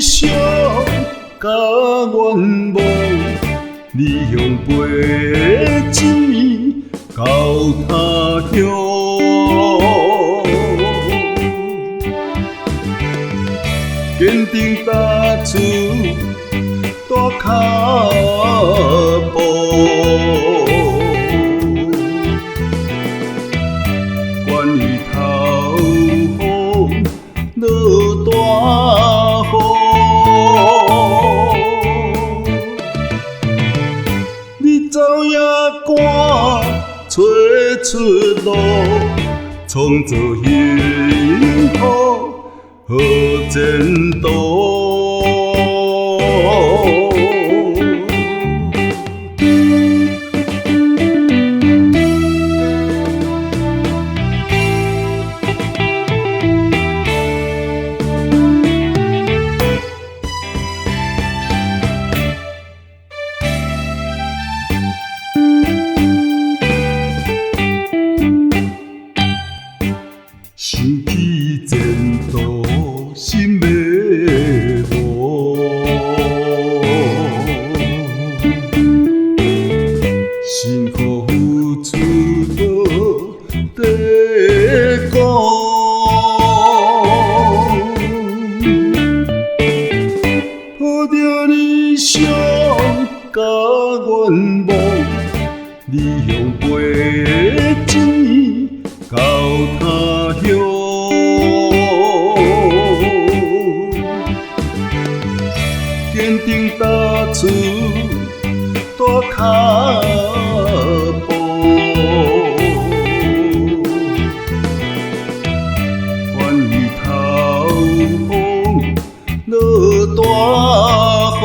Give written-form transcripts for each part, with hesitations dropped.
想甲愿望，你向飞一年到他乡。坚定踏出大脚步，愿与头风落大雨。你走也赶找出路，创造幸福。好前途。想起前途。心迷路，辛苦付出无地讲，抱着理想甲愿望，你向飞一年到他乡。坚定踏出大脚步，愿与头风落大雨。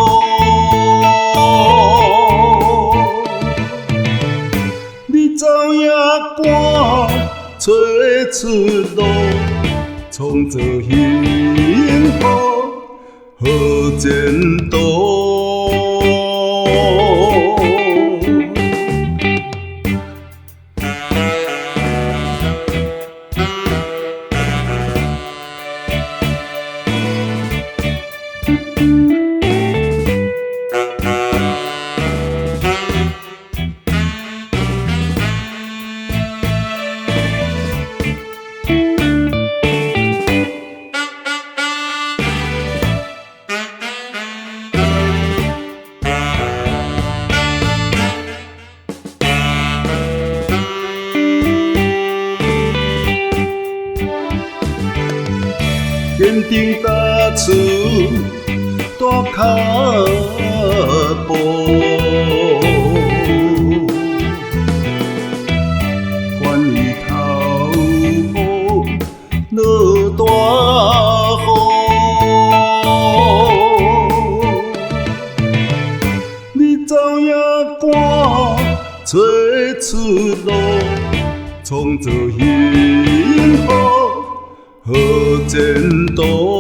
你走也赶找出路，创造幸福。好前途。坚定踏出大脚步，愿与头风落大雨。你走也赶找出路，创造幸福。好前途。